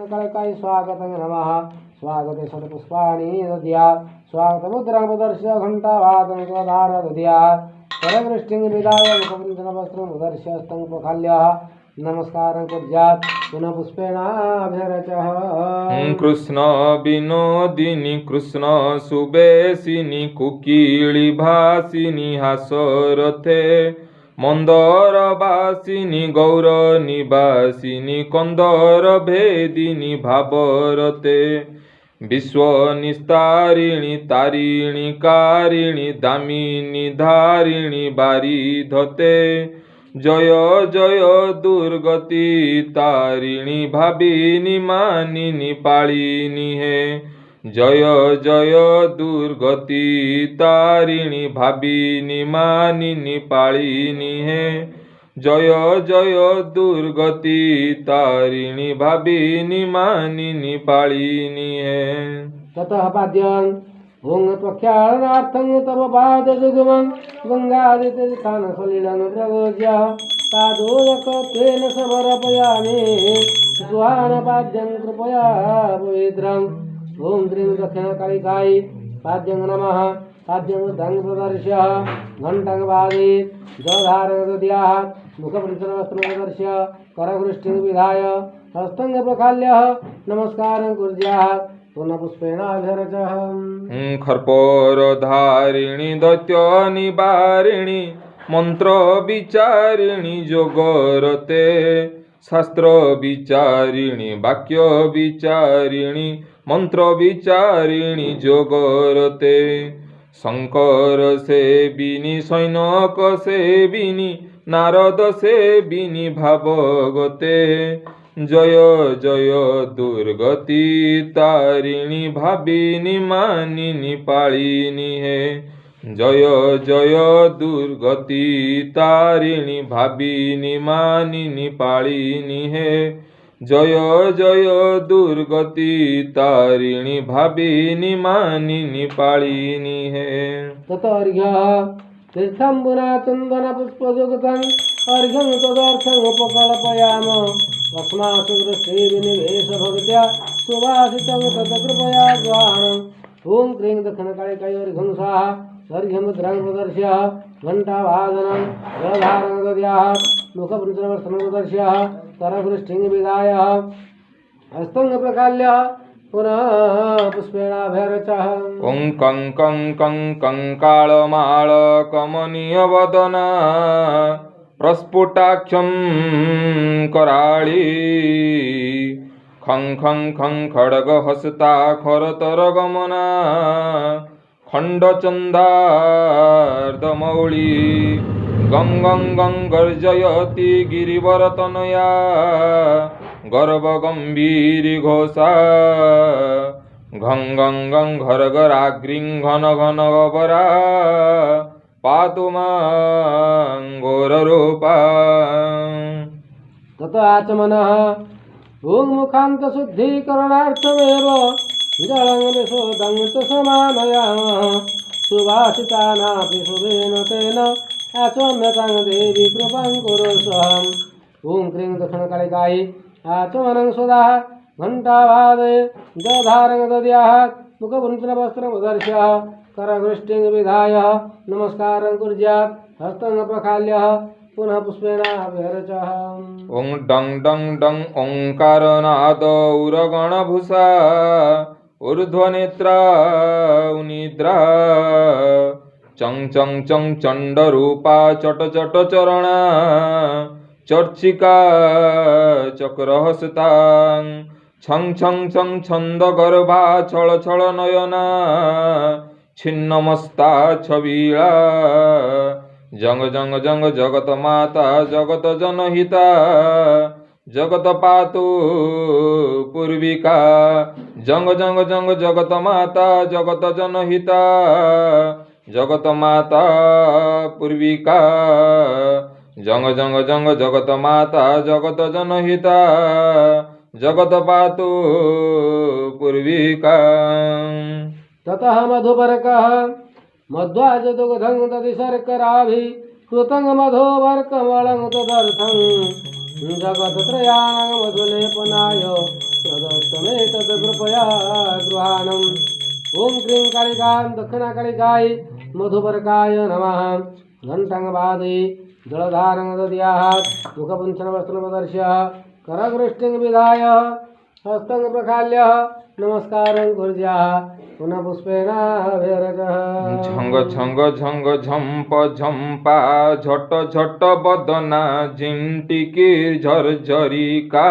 कलकाय स्वागतं नमः स्वागते शतपुष्पाणि दद्यात् स्वागतमुद्रां प्रदर्श्य घण्टावादनं स्वधार दद्यात् करवृष्टिं विदाय मुखपञ्चनवस्त्रम् उदर्श्य हस्तं प्रखाल्य नमस्कारं कुर्यात् पुनः पुष्पेणाभिरचः। कृष्ण विनोदिनी कृष्ण सुबेशिनी कुकिली भासिनी हासरथे मंदरवासिनी गौर निवासिनी कंदर भेदिनी भावरते विश्वनिस्तारिणी तारिणी कारिणी दामिनी धारिणी बारिधते जय जय दुर्गति तारिणी भाविनी मानिनी पालिनी हे जय जय दुर्गति तारिणी भाविनी मानिनी पालिनी हे जय जय दुर्गति तारिणी भाविनी मानिनी पालिनी हे। ततः पाद्यं ओं प्रख्यानार्थं तव पादजुगमं गंगादितीर्थान सलिलं प्रगोज्य तादोदकत्वेन समर्पयामि सुहानपाद्यं कृपया पवित्रम्। ओं द्रीं दक्षिणकालिकायै पाद्यं नमः पाद्यं बुद्धं प्रदर्श्य घण्टं वादयेत् जलधारं दद्यात् मुखपञ्चनवस्त्रं प्रदर्श्य करवृष्टिं विधाय हस्तं प्रखाल्य नमस्कारं कुर्यात् पुनः पुष्पेणाभिरचः। खर्पोरधारिणी दैत्य निवारिणी मंत्र विचारिणी जोगरते शास्त्र विचारिणी वाक्य विचारिणी मंत्र विचारिणी जोगरते शंकर सेविनी सैनक सेविनी नारद सेविनी भावगते जय जय दुर्गति तारिणी भाविनी मानिनी पालिनी हे जय जय दुर्गति तारिणी भाविनी मानिनी पालिनी हे जय जय दुर्गति तारिणी भाविनी मानिनी पालिनी हे। ततर्घ्यः तीर्थम्बुना चन्दन पुष्पयुक्तम् अर्घ्यं तदर्थम् उपकल्पयाम तस्मात् दृष्टिविनिवेश भवत्या सुवासितं तत्कृपया द्वाणम्। ॐ क्रीं दक्षिणकालिकायै अर्घ्यं स्वाहा अर्घ्यमुद्रां प्रदर्श्य घण्टावादनं जलधारं दद्यात् मुखपञ्चनवस्त्रं प्रदर्श्य करवृष्टिं विधाय हस्तं प्रखाल्य पुनः पुष्पेणाभिरचः। ओं कं कं कं कंकाळमाळ कमनीयवदना प्रस्फुटाक्षं कराळी खं खं खं खड्गहस्ता खरतरगमना खण्डचन्दार्धमौळी गं गं गं गर्जयति गिरिवरतनया गर्भगम्भीरी घोषा घं गं गं घरघराग्रिं घन घन गबरा पातु मां घोररूपा। तत आचमनः ॐ मुखान्तशुद्धीकरणार्थमेव जलं विशोधं च समानयामः सुवासितानापि शुभेन तेन आचम्यतां देवी कृपां कुरु स्वहम्। ॐ क्रीं दक्षिणकालिकायै आचमनं स्वदाः घण्टावादये जलधारं दद्यात् मुखपञ्चनवस्त्रं प्रदर्श्य करवृष्टिं विधाय नमस्कारं कुर्यात् हस्तं प्रखाल्य पुनः पुष्पेणाभिरचः। ओं डं डं डं ओंकारनाद उरगणभूषा ऊर्ध्वनेत्रा उनिद्रा चं चं चं चण्डरूपा चट चट चरणा चर्चिका चक्रहस्ता छं छं छं छन्दगर्भा छल छल नयना छिन्नमस्ता छबीला जंग जंग जंग जगत माता जगत जनहिता जगत पातु पूर्विका जंग जंग जंग जगत माता जगत जनहिता जगत माता पूर्विका जंग जंग जंग जगत माता जगत जनहिता जगत पातु पूर्विका। ततः मधुपर्कः मध्वाजदुग्धं दधिशर्कराभिकृतं मधोवर्कमलं तदर्थं जगत्त्रयाणां मधुलेपनाय कल्पया गृहाणम् ॐ क्रीं कालिकां दक्षिणाकालिकाय मधुपर्काय नमः घण्टं वादये जलधारं दद्यात् मुखपुंसनवस्त्रं प्रदर्श्य करवृष्टिं विधाय हस्तं प्रक्षाल्य नमस्कारं कुर्यात् पुनः पुष्पेणाभिरचः झंग झंग झंग झंप झंपा झट झट बदना झिंटिकी झरझरिका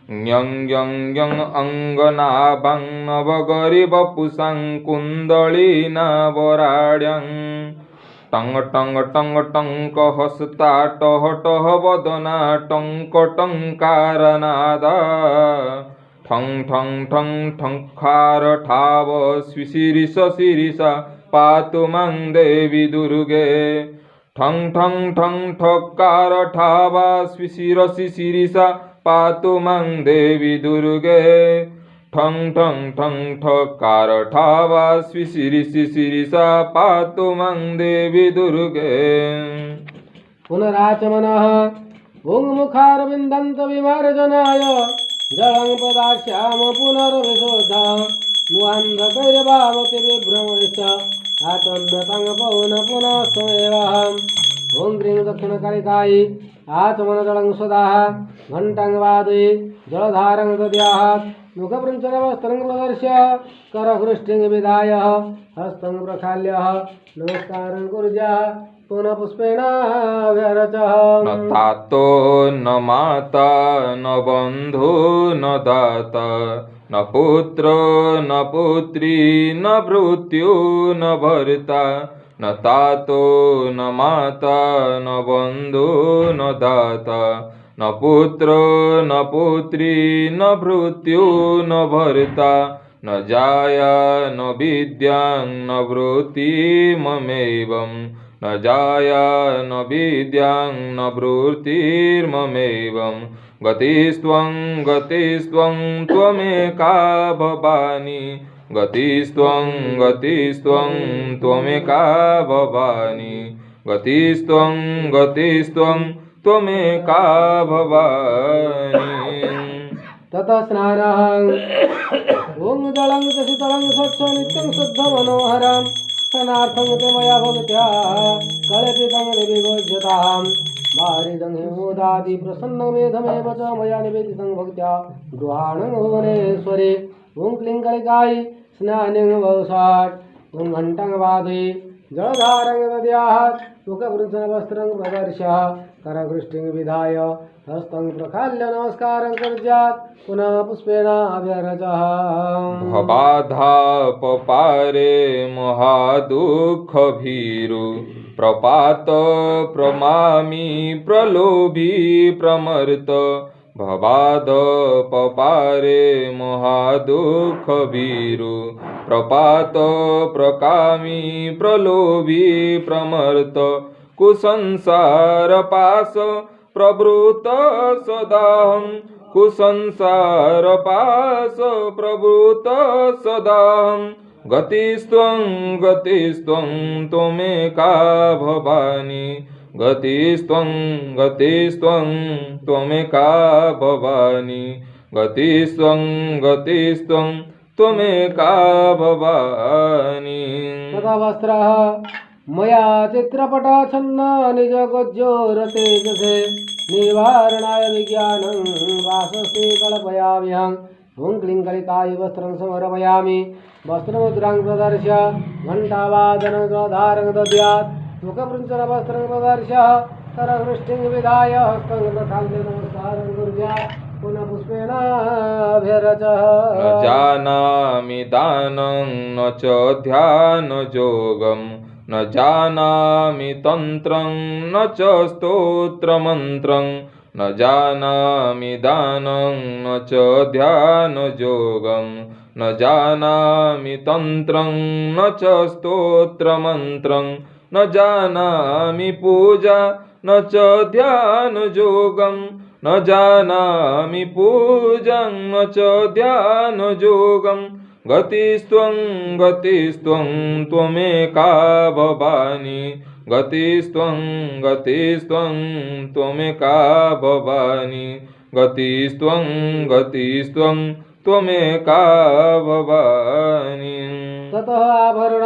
ञं ञं ञं अङ्गनाभां नवगरिवपुषां कुन्दलिना वराड्यं टंग टंग टंग टंक हस्ता टह टह वदना टंक टंकारनादा ठं ठं ठं ठंखार ठाव शिरीष शिरीषा पातु मां देवी दुर्गे ठं ठं ठं ठकार ठावा शिरसि शिरीषा पातु मां देवी दुर्गे ठं ठं ठं ठकार ठावा शिरीषि शिरीषा पातु मां देवी दुर्गे पुनराचमनः ॐ मुखारविन्दन्त विमार्जनाय जलं पदास्याम पुनर्विशोधः नुवान्धकैर्भावति विभ्रमश्च आचम्यतं पौन पुनः स्वमेवहम् ॐ क्रीं दक्षिणकालिकाय आचमनजलं सदाः घण्टं वादये जलधारं दद्यात् मुखपृञ्चनवस्त्रं प्रदर्श्य करवृष्टिं विधाय हस्तं प्रक्षाल्य नमस्कारं कुर्यात् पुनः पुष्पेणाभिरचः न तातो न माता न बन्धु न दाता न पुत्र न पुत्री न भृत्यु न भर्ता न तातो न माता न बन्धु न दाता न पुत्र न पुत्री न भृत्यु न भर्ता न जाया न विद्यां न वृत्तिममेवं न जाया न विद्यां न वृत्तिर्ममेवं गतिस्त्वं गतिस्त्वं त्वमेका भवानी गतिस्त्वं गतिस्त्वं त्वमेका भवानी गतिस्त्वं गतिस्त्वं त्वमेका भवानी ततः स्नानः ॐ जलं च शीतलं स्वच्छ नित्यं शुद्धमनोहरं स्नानार्थं ते मया भगत्या कल्पितं विभोज्यतां वारिदं हिमोदादि प्रसन्नमेधमेव च मया निवेदितं भक्त्या गृहाणं भुवनेश्वरे ॐ क्लीं कालिकाय स्नानं वौषाट् ॐ घण्टं वादये जलधारं दद्यात् मुखपृच्छनवस्त्रं प्रदर्श्य करवृष्टिं विधाय हस्तं प्रक्षाल्य नमस्कारं कुर्यात् पुनः पुष्पेणाभिरचः भवाधापपारे महादुःखभीरु प्रपात प्रमामि प्रलोभी प्रमर्त भवादपपारे महादुःखभीरु प्रपात प्रकामी प्रलोभी प्रमर्त कुसंसारपाश प्रवृत सदाहं कुसंसारपाश प्रवृत सदाहं गतिस्त्वं गतिस्त्वं त्वमेका भवानी गतिस्त्वं गतिस्त्वं त्वमेका भवानी गतिस्त्वं गतिस्त्वं त्वमेका भवानी तथा वस्त्रः मया चित्रपटाच्छन्ना निजगोज्योरतेजसे निवारणाय विज्ञानं वासस्ते कल्पयाम्यहम् ॐ क्लीं कालिकाय वस्त्रं समर्पयामि वस्त्रमुद्रां प्रदर्श्य घण्टावादनं धारं दद्यात् मुखपृच्छनवस्त्रं प्रदर्श्य करवृष्टिं विधाय हस्तं प्रक्षाल्य नमस्कारं कुर्यात् पुनः पुष्पेणाभिरचः न जानामि दानं न च ध्यानयोगं न जानामि तन्त्रं न च स्तोत्रमन्त्रं न जानामि दानं न च ध्यानयोगं न जानामि तन्त्रं न च स्तोत्रमन्त्रं न जानामि पूजा न च ध्यानयोगं न जानामि पूजां न च ध्यानयोगं गतिस्त्वं गतिस्त्वं त्वमेका भवानी गतिस्त्वं गतिस्त्वं त्वमेका भवानी गतिस्त्वं गतिस्त्वं त्वमेका भवानी ततः आभरण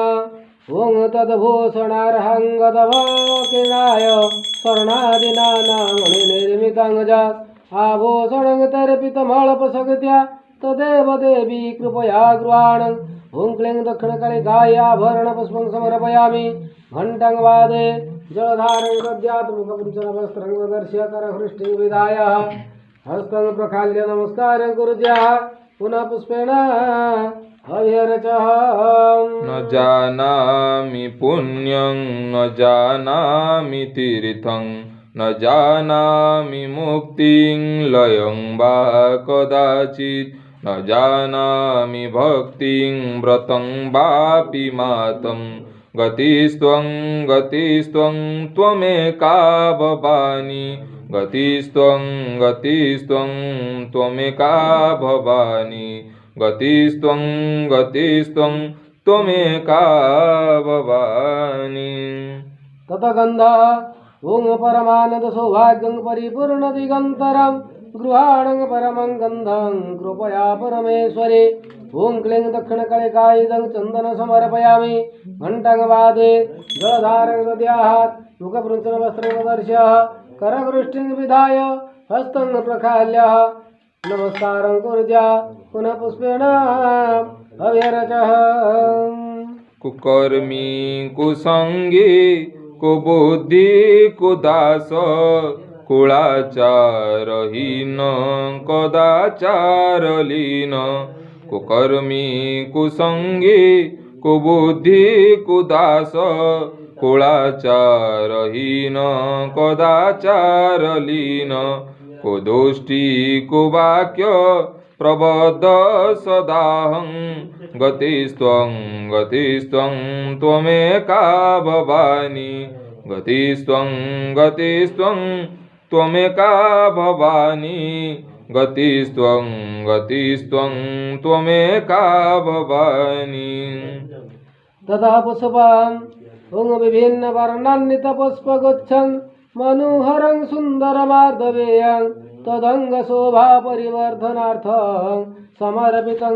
ओं तद्भूषणार्हं गतभकिनाय स्वर्णादिनानामणिनिर्मितं जात् आभूषणं तर्पितमल्पशक्त्या तदेव देवी कृपया गृहाण ओं क्लीं दक्षिणकलिकायै आभरणपुष्पं समर्पयामि घण्टं वादे जलधारं दद्यात् मुखपुंसवस्त्रं प्रदर्श्य करहृष्टिं विधाय हस्तं प्रक्षाल्य नमस्कारं कुर्याः पुनः पुष्पेण अभिरचः न जानामि पुण्यं न जानामि तीर्थं न जानामि मुक्तिं लयं वा कदाचित् न जानामि भक्तिं व्रतं वापि मातं गतिस्त्वं त्वमेका भवानी गतिस्त्वं त्वमेका भवानी गतिस्त्वं त्वमेका भवानी ततगन्धः ओं परमानंद सौभाग्यं परिपूर्ण दिगंतरं गृहाणं परमं गन्धं कृपया परमेश्वरे ओं क्लीं दक्षिणकलिकायुधं चन्दन समर्पयामि घण्टं वादे जलधारं दद्यात् मुखपृच्छनवस्त्रं प्रदर्श्य करवृष्टिं विधाय हस्तं प्रक्षाल्य नमस्कारं कुर्या पुनः पुष्पेण अभिरचः कुकर्मी कुसंगी कुबुद्धि कुदास कुलाचारहीन कदाचारलीन कुकर्मी कुसंगी कुबुद्धि कुदास कुलाचारहीन कदाचारलीन कुदुष्टि कुवाक्य प्रबद्ध सदाहं गतिस्त्वं त्वमेका भवानी गतिस्त्वं त्वमेका भवानी गतिस्त्वं त्वमेका भवानी ततः पुष्पम् ओं विभिन्नवर्णान्वितपुष्पगुच्छं मनोहरं सुन्दरमार्दवेयं तदङ्गशोभापरिवर्धनार्थं समर्पितं